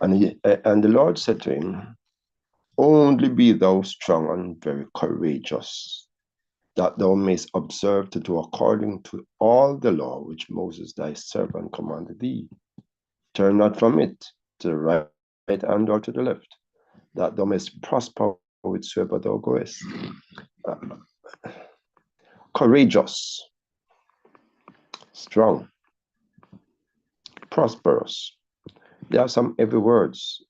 And the Lord said to him, only be thou strong and very courageous, that thou mayst observe to do according to all the law which Moses thy servant commanded thee. Turn not from it to the right hand or to the left, that thou mayst prosper whithersoever thou goest. Uh, Courageous, strong, prosperous. There are some heavy words.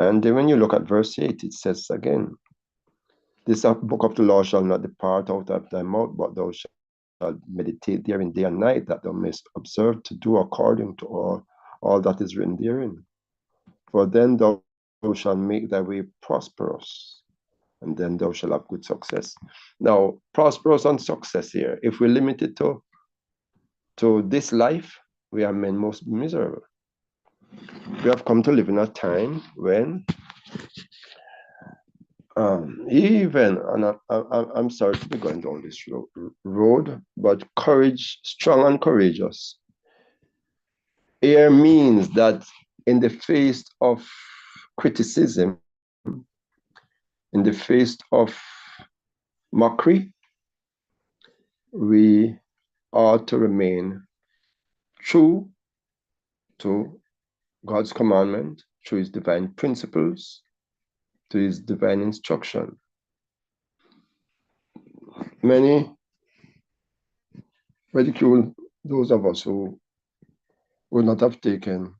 And then when you look at verse 8, it says again, this book of the law shall not depart out of thy mouth, but thou shalt meditate therein day and night, that thou mayst observe to do according to all that is written therein. For then thou shalt make thy way prosperous, and then thou shalt have good success. Now, prosperous and success here, if we limit it to this life, we are men most miserable. We have come to live in a time when even, and I'm sorry to be going down this road, but courage, strong and courageous, here means that in the face of criticism, in the face of mockery, we ought to remain true to God's commandment, through his divine principles, to his divine instruction. Many ridicule those of us who would not have taken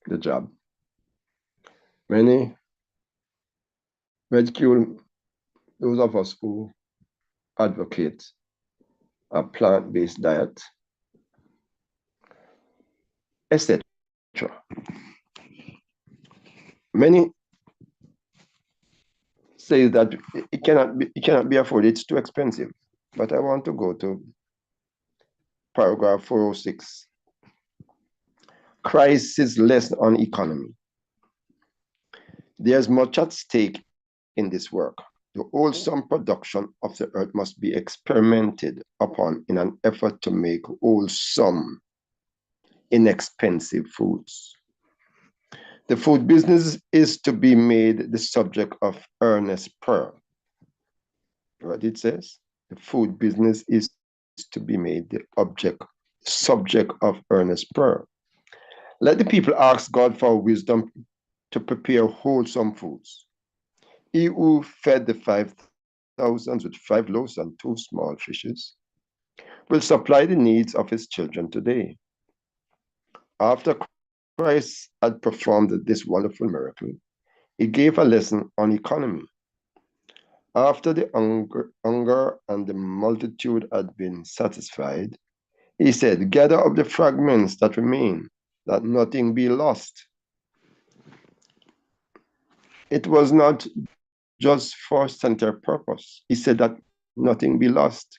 the job. Many ridicule those of us who advocate a plant-based diet, etc. Many say that it cannot be afforded, it's too expensive. But I want to go to paragraph 406. Christ's lesson on economy. There's much at stake in this work. The wholesome production of the earth must be experimented upon in an effort to make wholesome, inexpensive foods. The food business is to be made the subject of earnest prayer. What it says? The food business is to be made the subject of earnest prayer. Let the people ask God for wisdom to prepare wholesome foods. He who fed the 5,000 with 5 loaves and 2 small fishes will supply the needs of his children today. After Christ had performed this wonderful miracle, he gave a lesson on economy. After the hunger and the multitude had been satisfied, he said, gather up the fragments that remain, that nothing be lost. It was not just for center purpose. He said that nothing be lost.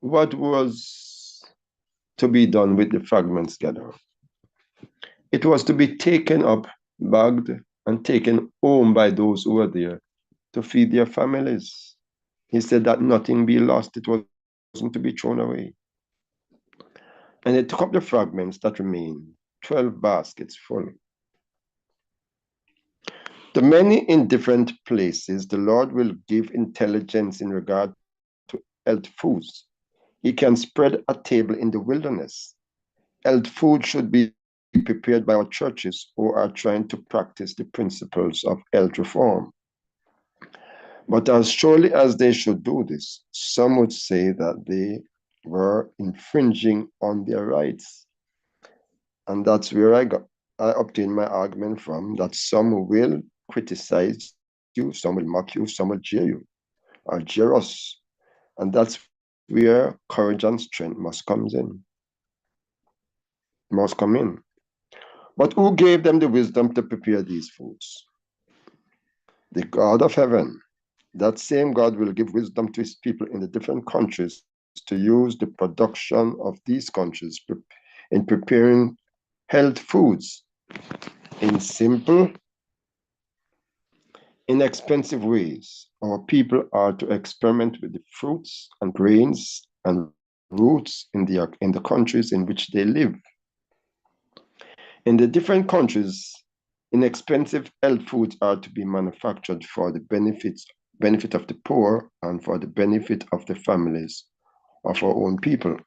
What was to be done with the fragments gathered? It was to be taken up, bagged, and taken home by those who were there to feed their families. He said that nothing be lost. It wasn't to be thrown away. And they took up the fragments that remained, 12 baskets full. To many in different places, the Lord will give intelligence in regard to health foods. He can spread a table in the wilderness. Health food should be prepared by our churches who are trying to practice the principles of health reform. But as surely as they should do this, some would say that they were infringing on their rights. And that's where I obtained my argument from, that some will criticize you, some will mock you, some will jeer you, or jeer us. And that's where courage and strength must come in. But who gave them the wisdom to prepare these foods? The God of heaven. That same God will give wisdom to his people in the different countries to use the production of these countries in preparing health foods in simple, inexpensive ways. Our people are to experiment with the fruits and grains and roots in the countries in which they live. In the different countries, inexpensive health foods are to be manufactured for the benefit of the poor and for the benefit of the families of our own people.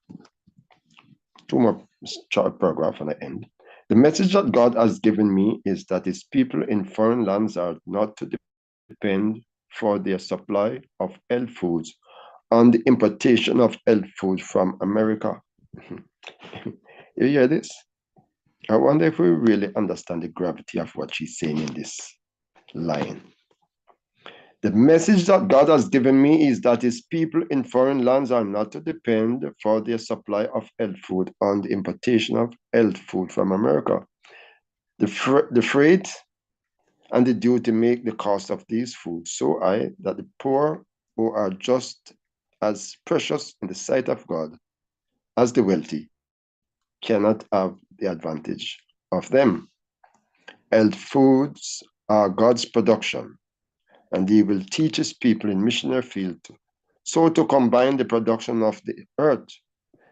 Two more short paragraph on the end. The message that God has given me is that his people in foreign lands are not to depend for their supply of health foods on the importation of health food from America. You hear this? I wonder if we really understand the gravity of what she's saying in this line. The message that God has given me is that his people in foreign lands are not to depend for their supply of health food on the importation of health food from America. The freight and the duty make the cost of these foods so high that the poor, who are just as precious in the sight of God as the wealthy, cannot have the advantage of them. Health foods are God's production, and he will teach his people in missionary field so to combine the production of the earth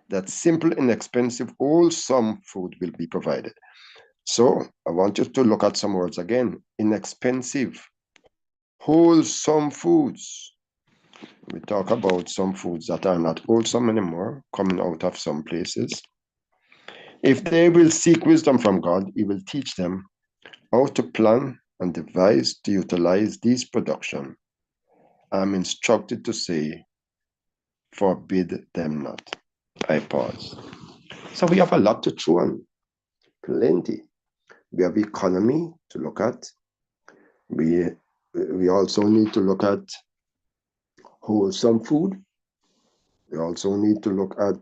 that simple, inexpensive, wholesome food will be provided. So I want you to look at some words again. Inexpensive, wholesome foods. We talk about some foods that are not wholesome anymore, coming out of some places. If they will seek wisdom from God, he will teach them how to plan and devise to utilize these production. I'm instructed to say, forbid them not. I pause. So we have a lot to chew on, plenty. We have economy to look at. We also need to look at wholesome food. We also need to look at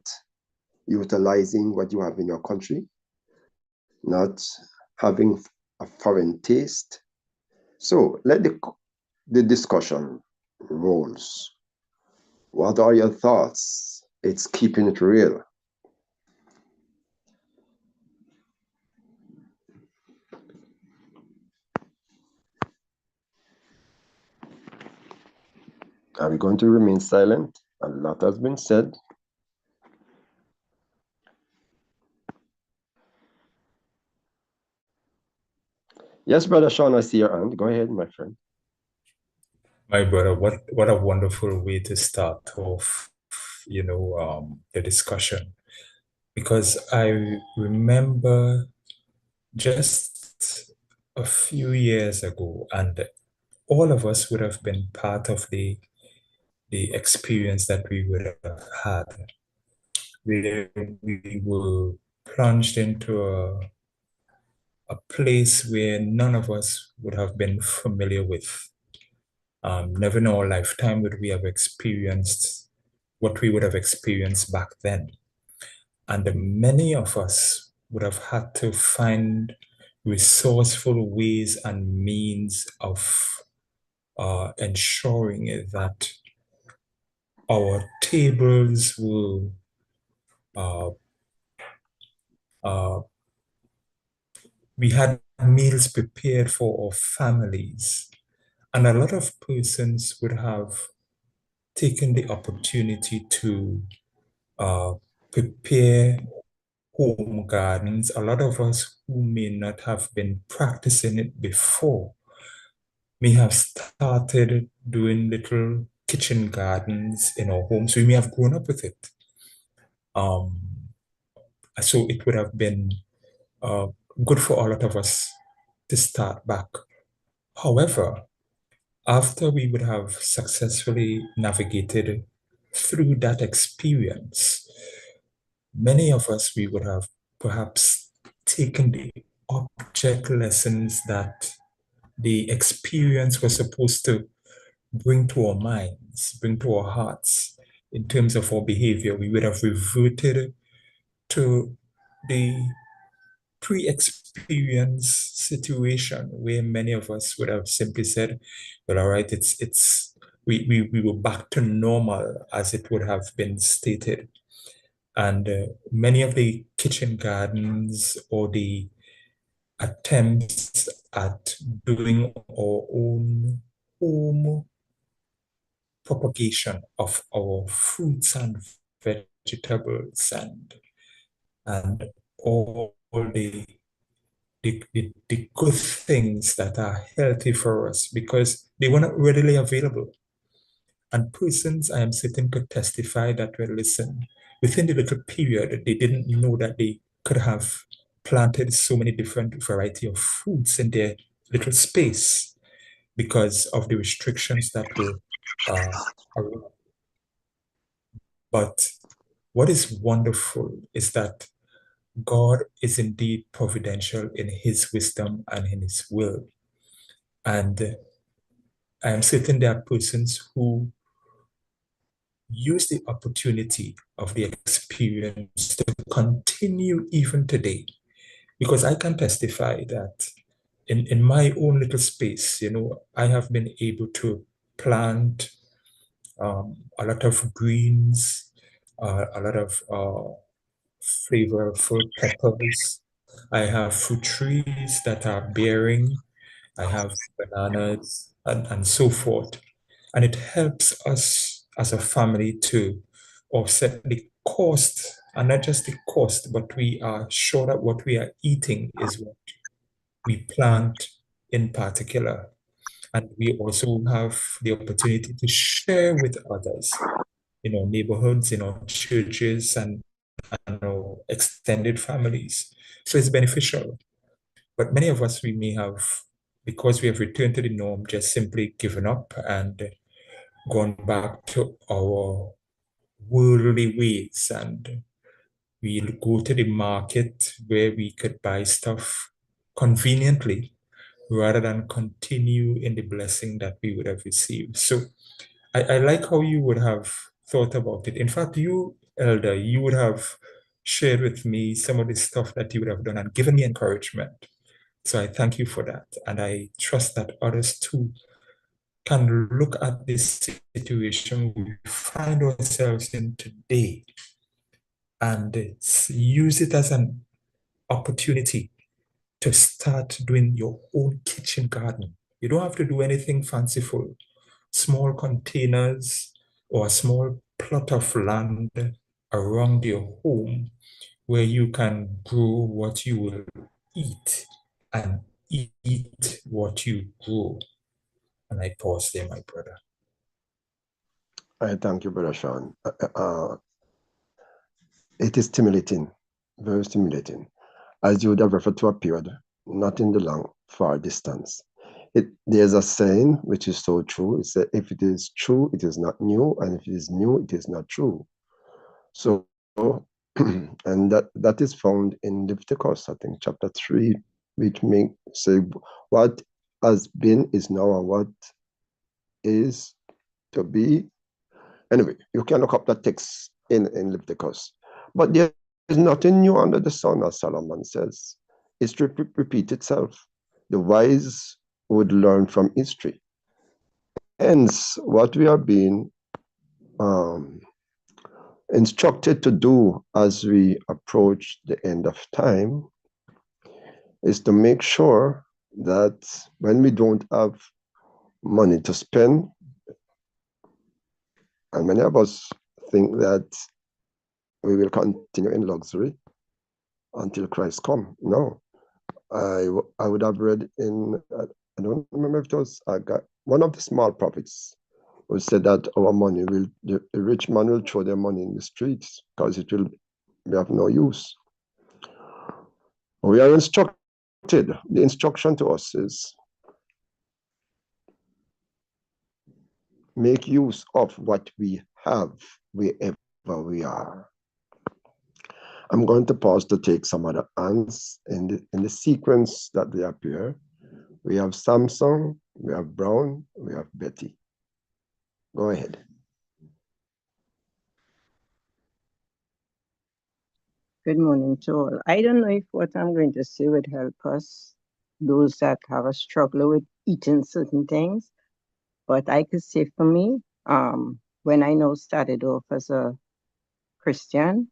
utilizing what you have in your country, not having a foreign taste. So let the discussion rolls. What are your thoughts? It's keeping it real. Are we going to remain silent? A lot has been said. Yes, Brother Sean, I see your hand. Go ahead, my friend. My brother, what a wonderful way to start off, the discussion. Because I remember just a few years ago, and all of us would have been part of the experience that we would have had, where we were plunged into a place where none of us would have been familiar with. Never in our lifetime would we have experienced what we would have experienced back then. And many of us would have had to find resourceful ways and means of ensuring that our tables will uh, uh, we had meals prepared for our families. And a lot of persons would have taken the opportunity to uh, prepare home gardens. A lot of us who may not have been practicing it before may have started doing little kitchen gardens in our homes. We may have grown up with it. Um, so it would have been uh, good for a lot of us to start back. However, after we would have successfully navigated through that experience, many of us, we would have perhaps taken the object lessons that the experience was supposed to bring to our minds, bring to our hearts in terms of our behavior. We would have reverted to the pre-experience situation where many of us would have simply said, well, all right, we were back to normal as it would have been stated. And many of the kitchen gardens or the attempts at doing our own home propagation of our fruits and vegetables and all the the good things that are healthy for us because they were not readily available. And persons I am certain could testify that, well, listen, within the little period, they didn't know that they could have planted so many different variety of foods in their little space because of the restrictions that were around. But what is wonderful is that God is indeed providential in his wisdom and in his will. And I am certain there are persons who use the opportunity of the experience to continue even today. Because I can testify that in my own little space, I have been able to plant a lot of greens, a lot of flavorful peppers. I have fruit trees that are bearing. I have bananas and so forth. And it helps us as a family to offset the cost, and not just the cost, but we are sure that what we are eating is what we plant in particular. And we also have the opportunity to share with others in our neighborhoods, in our churches, and our extended families. So it's beneficial. But many of us, we may have, because we have returned to the norm, just simply given up and gone back to our worldly ways. And we'll go to the market where we could buy stuff conveniently rather than continue in the blessing that we would have received. So I like how you would have thought about it. In fact, you, Elder, you would have shared with me some of the stuff that you would have done and given me encouragement. So I thank you for that. And I trust that others too can look at this situation we find ourselves in today and use it as an opportunity to start doing your own kitchen garden. You don't have to do anything fanciful. Small containers or a small plot of land around your home where you can grow what you will eat and eat what you grow. And I pause there, my brother. I thank you, Brother Sean. It is stimulating, very stimulating. As you would have referred to a period, not in the long, far distance. There's a saying which is so true. It's that if it is true, it is not new, and if it is new, it is not true. So, and that is found in Leviticus, I think, chapter 3, which make say what has been is now and what is to be. Anyway, you can look up that text in Leviticus. But there is nothing new under the sun, as Solomon says. History repeats itself. The wise would learn from history. Hence, what we are being instructed to do as we approach the end of time is to make sure that when we don't have money to spend, and many of us think that we will continue in luxury until Christ come. No, I would have read in, I don't remember if it was one of the small prophets who said that our money will, the rich man will throw their money in the streets because it will be of no use. We are instructed, the instruction to us is make use of what we have wherever we are. I'm going to pause to take some other hands in the sequence that they appear. We have Samsung, we have Brown, we have Betty. Go ahead. Good morning to all. I don't know if what I'm going to say would help us, those that have a struggle with eating certain things, but I could say for me, when I now started off as a Christian,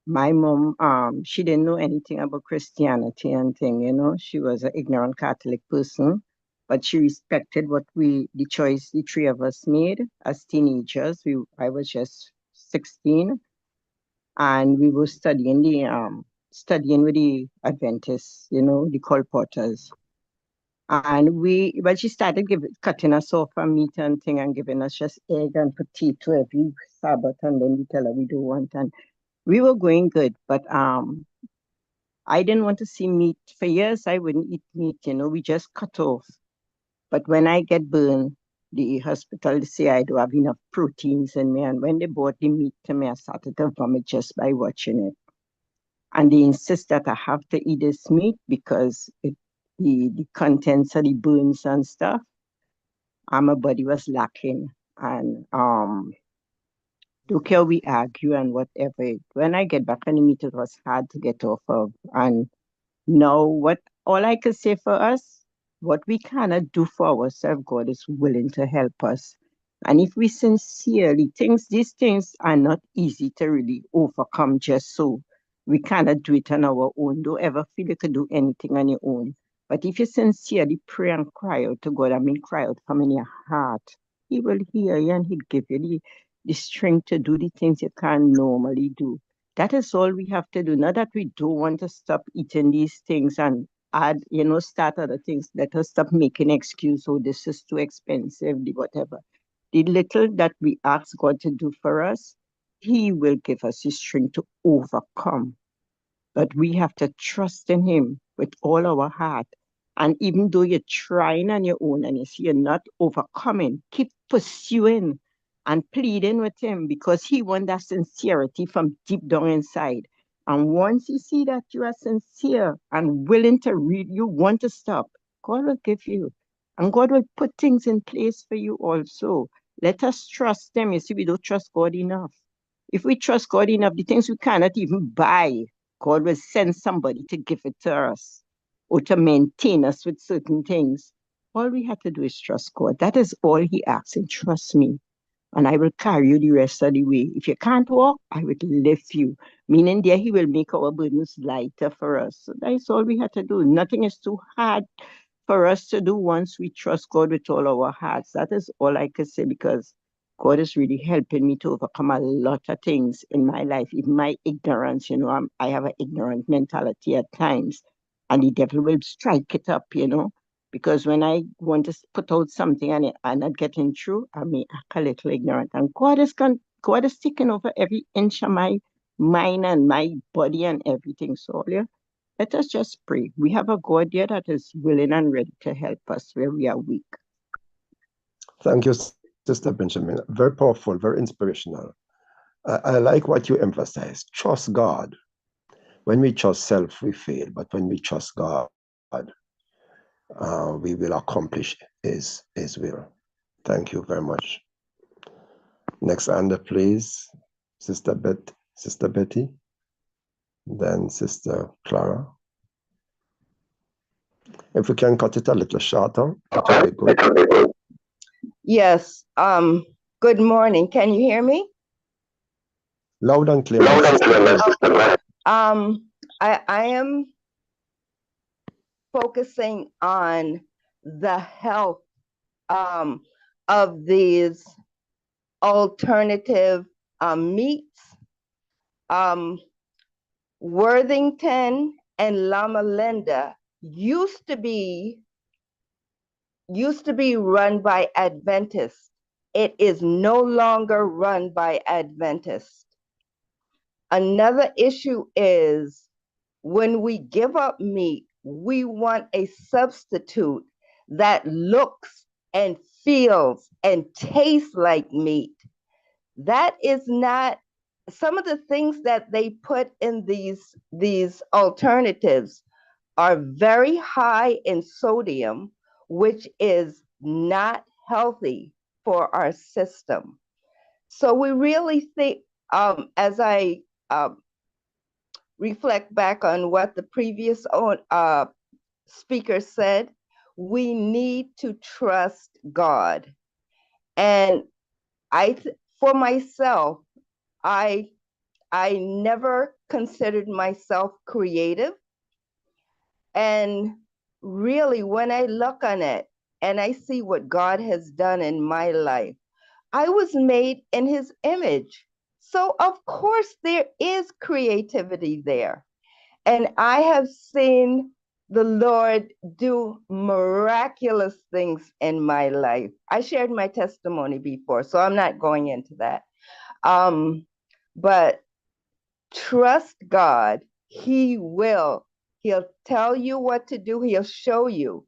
my mom, she didn't know anything about Christianity and thing, She was an ignorant Catholic person, but she respected the choice the three of us made as teenagers. I was just 16, and we were studying the studying with the Adventists, the colporteurs. And she started cutting us off from meat and thing and giving us just egg and potato every Sabbath. And then we tell her we don't want. And we were going good. But I didn't want to see meat. For years, I wouldn't eat meat, we just cut off. But when I get burned, the hospital they say I don't have enough proteins in me. And when they brought the meat to me, I started to vomit just by watching it. And they insist that I have to eat this meat because the contents of the bones and stuff, and my body was lacking. And don't care we argue and whatever. When I get back on the meat, it was hard to get off of. And no, what all I can say for us, what we cannot do for ourselves, God is willing to help us. And if we sincerely these things are not easy to really overcome just so. We cannot do it on our own. Don't ever feel you could do anything on your own. But if you sincerely pray and cry out to God, I mean cry out from in your heart, He will hear you and He'll give you the strength to do the things you can't normally do. That is all we have to do. Not that we don't want to stop eating these things and add, start other things. Let us stop making excuse. Oh, this is too expensive, whatever. The little that we ask God to do for us, He will give us the strength to overcome. But we have to trust in Him with all our heart. And even though you're trying on your own and you see you're not overcoming, keep pursuing and pleading with Him because He wants that sincerity from deep down inside. And once you see that you are sincere and willing to read, you want to stop, God will give you. And God will put things in place for you also. Let us trust Him. You see, we don't trust God enough. If we trust God enough, the things we cannot even buy, God will send somebody to give it to us or to maintain us with certain things. All we have to do is trust God. That is all He asks, and trust me. And I will carry you the rest of the way. If you can't walk, I will lift you. Meaning there He will make our burdens lighter for us. So that is all we have to do. Nothing is too hard for us to do once we trust God with all our hearts. That is all I can say because God is really helping me to overcome a lot of things in my life. Even my ignorance, I have an ignorant mentality at times, and the devil will strike it up, because when I want to put out something and I'm not getting through, I may act a little ignorant. And God is taking over every inch of my mind and my body and everything. So yeah, let us just pray. We have a God here that is willing and ready to help us where we are weak. Thank you, Sister Benjamin. Very powerful, very inspirational. I like what you emphasize. Trust God. When we trust self, we fail. But when we trust God, we will accomplish His will. Thank you very much. Next under, please, Sister Betty, then Sister Clara. If we can cut it a little shorter, it will be good. Yes. Good morning. Can you hear me? Loud and clear, my sister. I am focusing on the health of these alternative meats. Worthington and Loma Linda used to be run by Adventists. It is no longer run by Adventists. Another issue is when we give up meat, we want a substitute that looks and feels and tastes like meat. That is not some of the things that they put in these alternatives are very high in sodium, which is not healthy for our system. So we really think, as I reflect back on what the previous speaker said, we need to trust God. And for myself, I never considered myself creative. And really, when I look on it and I see what God has done in my life, I was made in His image. So, of course, there is creativity there. And I have seen the Lord do miraculous things in my life. I shared my testimony before, so I'm not going into that. But trust God. He will. He'll tell you what to do. He'll show you.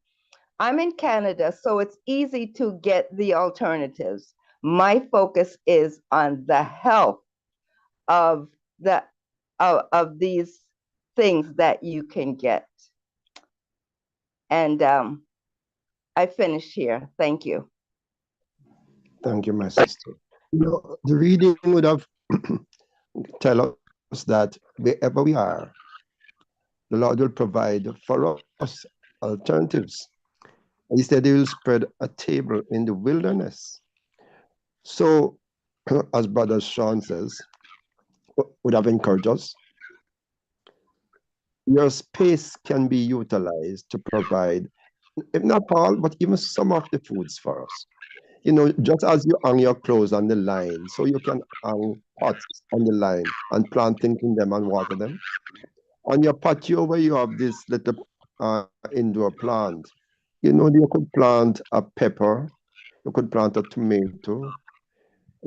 I'm in Canada, so it's easy to get the alternatives. My focus is on the health of the of these things that you can get. And I finish here. Thank you. Thank you, my sister. The reading would have tell us that wherever we are, the Lord will provide for us alternatives. He said he will spread a table in the wilderness. So, as Brother Sean says, would have encouraged us, your space can be utilized to provide, if not all, but even some of the foods for us. Just as you hang your clothes on the line, so you can hang pots on the line and plant things in them and water them. On your patio where you have this little indoor plant, you could plant a pepper, you could plant a tomato.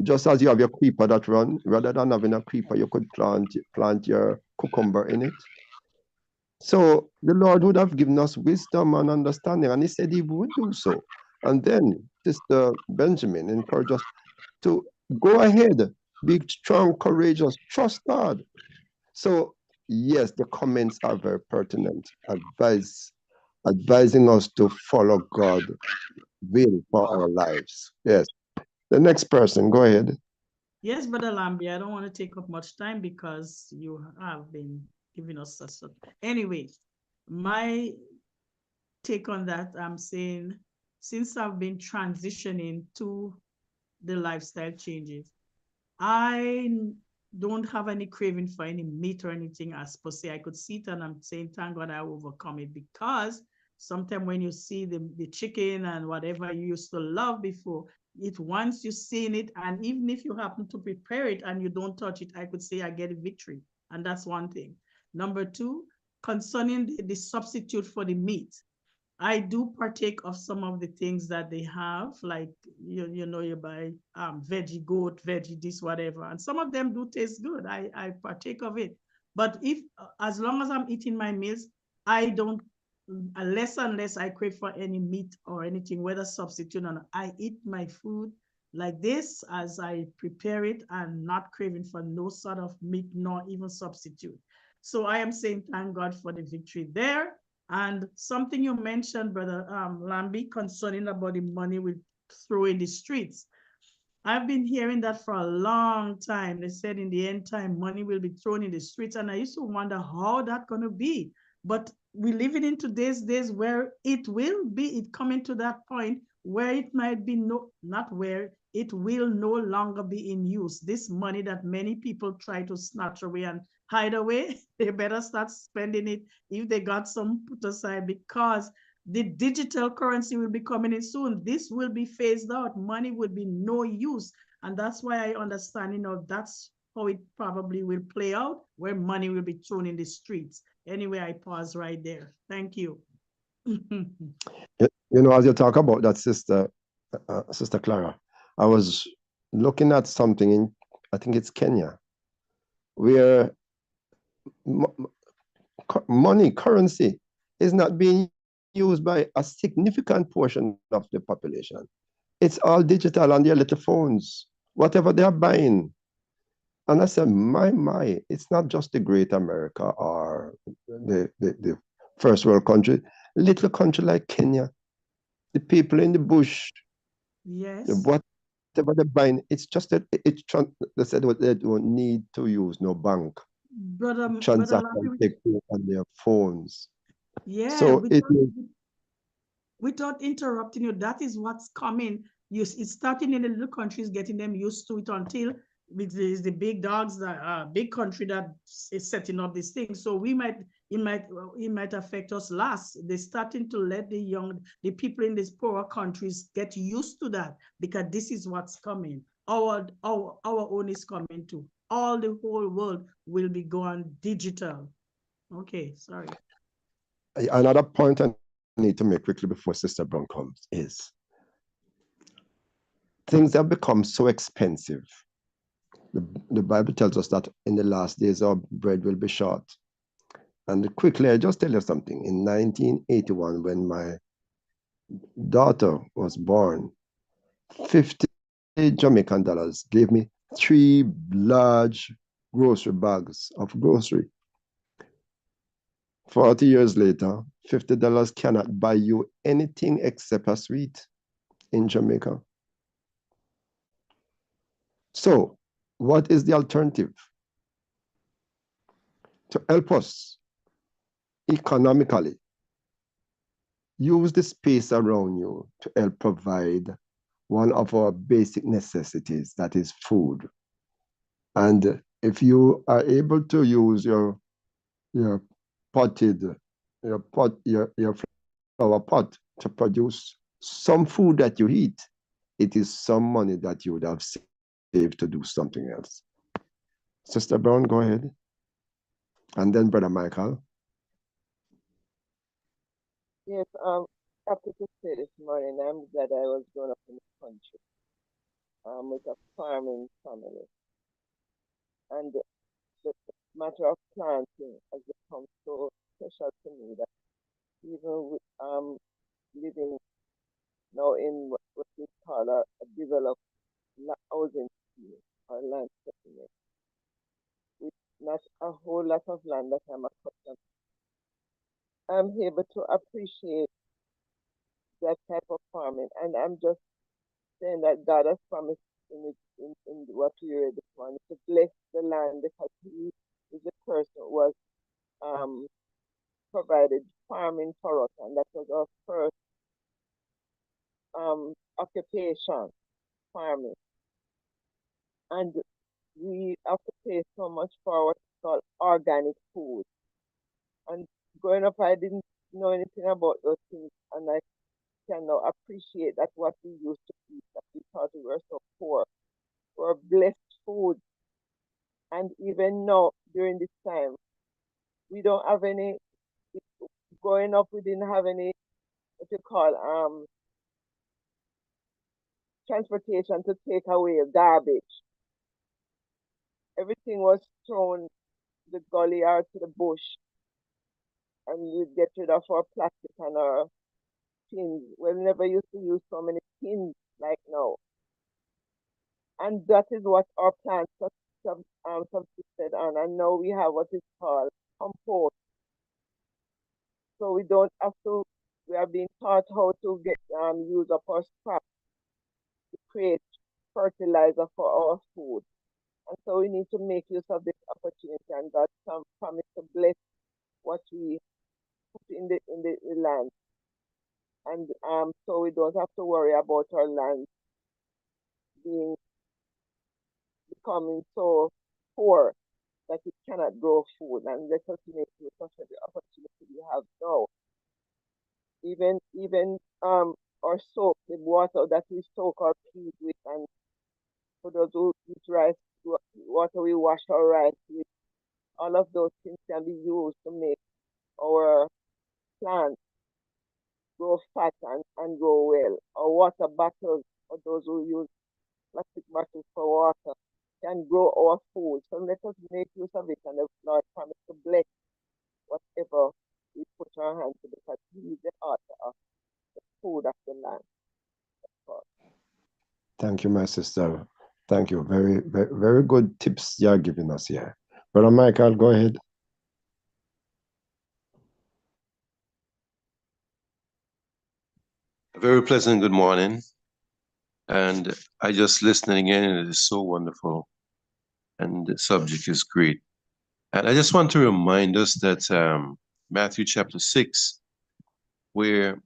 Just as you have your creeper that run, rather than having a creeper, you could plant your cucumber in it. So the Lord would have given us wisdom and understanding, and he said he would do so. And then Sister Benjamin encouraged us to go ahead, be strong, courageous, trust God. So yes, the comments are very pertinent, advising us to follow God's will for our lives. Yes. The next person, go ahead. Yes, Brother Lambie, I don't want to take up much time because you have been giving us such. Anyway, my take on that, I'm saying, since I've been transitioning to the lifestyle changes, I don't have any craving for any meat or anything as per se. I could see it and I'm saying, thank God I overcome it, because sometimes when you see the chicken and whatever you used to love before, it once you seen it, and even if you happen to prepare it and you don't touch it, I could say I get a victory. And that's one thing. Number two, concerning the substitute for the meat, I do partake of some of the things that they have, like you buy veggie goat, veggie this, whatever, and some of them do taste good. I partake of it, but if as long as I'm eating my meals, I don't, unless I crave for any meat or anything, whether substitute or not. I eat my food like this as I prepare it, and not craving for no sort of meat nor even substitute. So I am saying thank God for the victory there. And something you mentioned, Brother Lambie, concerning about the money we throw in the streets. I've been hearing that for a long time. They said in the end time, money will be thrown in the streets. And I used to wonder how that's going to be. But we're living in today's days where it will be, it coming to that point where it might be not where it will no longer be in use. This money that many people try to snatch away and hide away, they better start spending it if they got some put aside, because the digital currency will be coming in soon. This will be phased out. Money will be no use. And that's why I understand, that's how it probably will play out, where money will be thrown in the streets. Anyway, I pause right there. Thank you. As you talk about that, Sister Clara, I was looking at something in, I think it's Kenya, where money, currency, is not being used by a significant portion of the population. It's all digital on their little phones, whatever they're buying. And I said, my, it's not just the great America or the first world country, little country like Kenya, the people in the bush, yes, whatever they're buying, it's just that they said they don't need to use no bank. Transaction take place on their phones. Yeah, so without interrupting you, that is what's coming. It's starting in the little countries, getting them used to it, until it is the big dogs, that big country that is setting up these things. So it might affect us last. They're starting to let the people in these poorer countries get used to that, because this is what's coming. Our own is coming too. All the whole world will be going digital. Okay, sorry. Another point I need to make quickly before Sister Brown comes is things have become so expensive. The Bible tells us that in the last days our bread will be short. And quickly, I just tell you something. In 1981, when my daughter was born, 50 Jamaican dollars gave me 3 large grocery bags of grocery. 40 years later, $50 cannot buy you anything except a sweet in Jamaica. So, what is the alternative? To help us economically, use the space around you to help provide one of our basic necessities, that is food. And if you are able to use your potted, your flower pot to produce some food that you eat, it is some money that you would have saved to do something else. Sister Brown, go ahead. And then Brother Michael. Yes, happy to say this morning, I'm glad I was grown up in the country, with a farming family. And the matter of planting has become so special to me that even with, living now in what we call a developed housing scheme or land settlement, with not a whole lot of land that I'm accustomed to, I'm able to appreciate that type of farming. And I'm just saying that God has promised in what we read this morning to bless the land because He is the person who was um, provided farming for us, and that was our first occupation, farming. And we have to pay so much for what is called organic food. And growing up, I didn't know anything about those things, and I can now appreciate that what we used to eat, that we thought we were so poor, were blessed food. And even now, during this time, we don't have any. Growing up, we didn't have any what you call transportation to take away garbage. Everything was thrown to the gully or to the bush, and we'd get rid of our plastic and our tins. We never used to use so many tins like now. And that is what our plants subsisted on. And now we have what is called compost. So we don't have to, we are being taught how to get use up our scrap to create fertilizer for our food. And so we need to make use of this opportunity, and God promise to bless what we put in the land. And so we don't have to worry about our land being becoming so poor that it cannot grow food. And let us make use of the opportunity we have now. Even our soap, the water that we soak our peas with, and for those who eat rice, water we wash our rice with, all of those things can be used to make our plants grow fat and grow well. Our water bottles, for those who use plastic bottles for water, can grow our food. So let us make use of it, and the Lord promise to bless whatever we put our hands to, because He is the author of the food of the land. Thank you, my sister. Thank you. Very, very, very good tips you are giving us here. Brother Michael, go ahead. A very pleasant good morning. And I just listening again, and it is so wonderful. And the subject is great. And I just want to remind us that Matthew chapter 6, where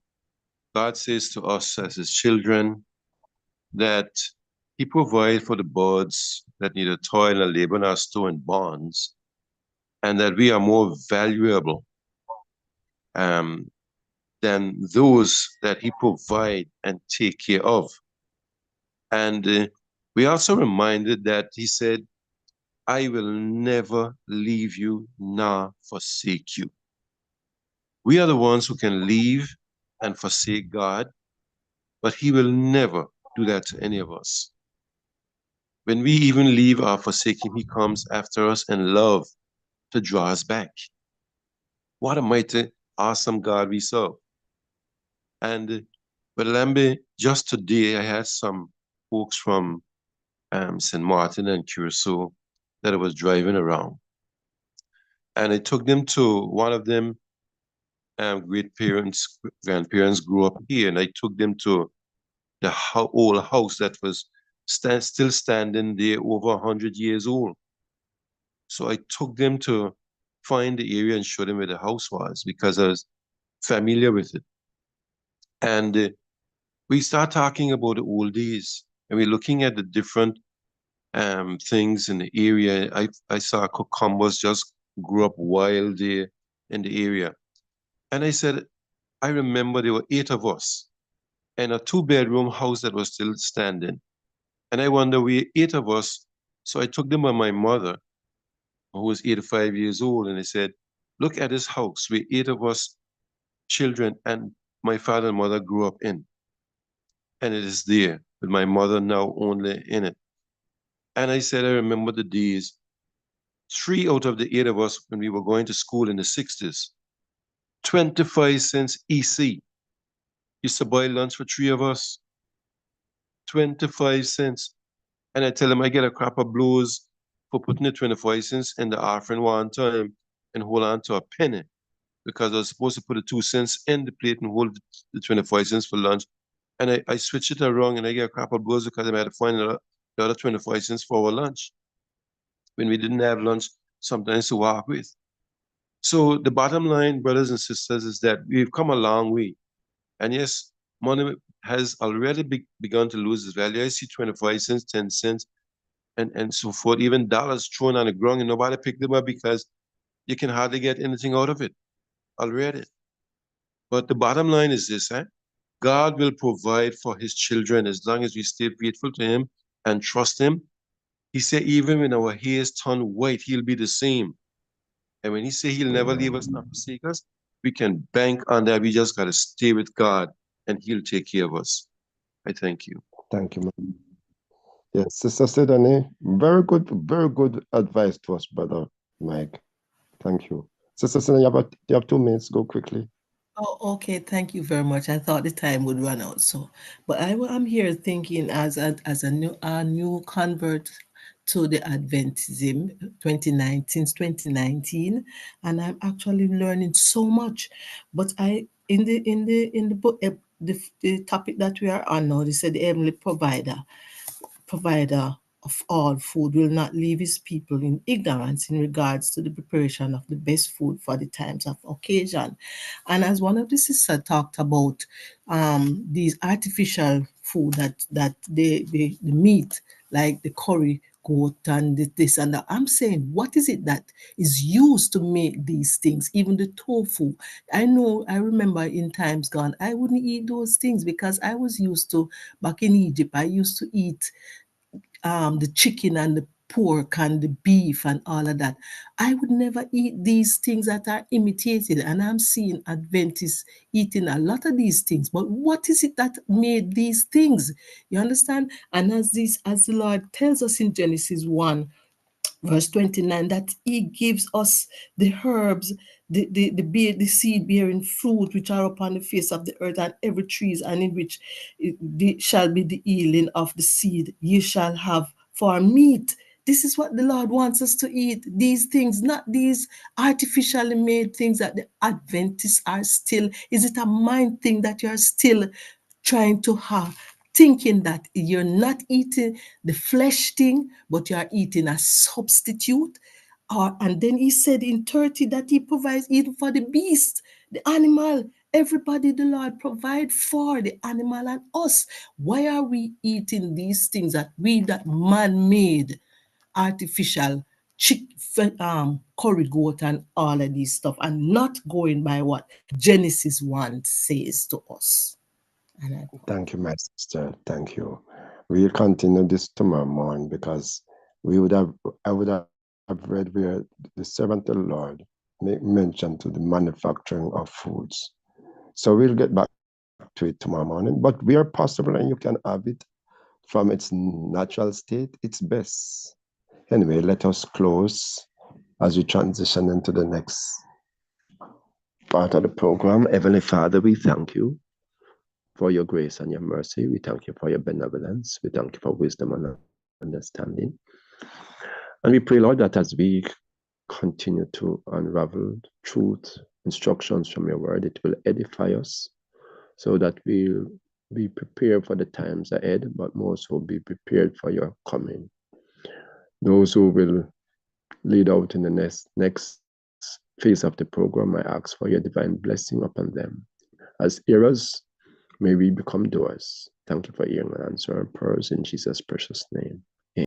God says to us as His children that He provides for the birds that neither toil nor labor nor store in bonds, and that we are more valuable than those that He provide and take care of. And we also reminded that He said I will never leave you nor forsake you. We are the ones who can leave and forsake God, but He will never do that to any of us. When we even leave or forsake Him, He comes after us in love to draw us back. What a mighty, awesome God we serve. And but Lambe, just today I had some folks from St. Martin and Curacao that I was driving around. And I took them to one of them great parents, grandparents grew up here, and I took them to the old house that was still standing there over 100 years old. So I took them to find the area and show them where the house was because I was familiar with it. And we start talking about the old days, and we're looking at the different things in the area. I saw cucumbers just grew up wild there in the area. And I said, I remember there were 8 of us in a 2-bedroom house that was still standing. And I wonder, we 8 of us. So I took them by my mother, who was 85 years old, and I said, look at this house. We 8 of us children, and my father and mother grew up in. And it is there, with my mother now only in it. And I said, I remember the days, 3 out of the 8 of us, when we were going to school in the 60s, 25 cents EC. Used to buy lunch for 3 of us, 25 cents. And I tell him I get a crop of blows for putting the 25 cents in the offering one time and hold on to a penny because I was supposed to put the 2 cents in the plate and hold the 25 cents for lunch. And I switch it around and I get a crop of blows because I had to find the other 25 cents for our lunch when we didn't have lunch sometimes to walk with. So the bottom line, brothers and sisters, is that we've come a long way. And yes, money has already begun to lose its value. I see 25 cents, 10 cents, and so forth, even dollars thrown on the ground and nobody picked them up because you can hardly get anything out of it already. But the bottom line is this, God will provide for his children as long as we stay faithful to him and trust him. He said, even when our hairs turn white, he'll be the same. And when he said he'll never leave us nor forsake us, we can bank on that. We just got to stay with God and he'll take care of us. I thank you. Thank you, man. Yes, Sister Sedani, very good advice to us, Brother Mike. Thank you. Sister Sedani, you have 2 minutes. Go quickly. Oh, okay. Thank you very much. I thought the time would run out. So, but I'm here thinking as a new convert to the Adventism 2019, and I'm actually learning so much. But I in the book the topic that we are on now, they said the heavenly provider of all food will not leave his people in ignorance in regards to the preparation of the best food for the times of occasion. And as one of the sisters talked about these artificial food that the meat, like the curry goat and this and that. I'm saying, what is it that is used to make these things? Even the tofu. I remember in times gone, I wouldn't eat those things because I was used to, back in Egypt, I used to eat the chicken and the pork and the beef and all of that. I would never eat these things that are imitated. And I'm seeing Adventists eating a lot of these things. But what is it that made these things? You understand? And as the Lord tells us in Genesis 1, verse 29, that he gives us the herbs, the seed bearing fruit which are upon the face of the earth, and every trees, and in which shall be the healing of the seed you shall have for meat. This is what the Lord wants us to eat, these things, not these artificially made things that the Adventists are still. Is it a mind thing that you're still trying to have, thinking that you're not eating the flesh thing, but you are eating a substitute? And then he said in 30 that he provides even for the beast, the animal. Everybody the Lord provide for the animal and us. Why are we eating these things that man made, artificial curry goat and all of these stuff, and not going by what Genesis 1 says to us? Thank you, my sister. Thank you. We'll continue this tomorrow morning because I would have read where the servant of the Lord make mention to the manufacturing of foods. So we'll get back to it tomorrow morning. But we are possible and you can have it from its natural state, it's best. Anyway, let us close as we transition into the next part of the program. Heavenly Father, we thank you for your grace and your mercy. We thank you for your benevolence. We thank you for wisdom and understanding. And we pray, Lord, that as we continue to unravel truth, instructions from your word, it will edify us so that we'll be prepared for the times ahead, but more so be prepared for your coming. Those who will lead out in the next phase of the program, I ask for your divine blessing upon them. As hearers, may we become doers. Thank you for hearing and answering our prayers in Jesus' precious name.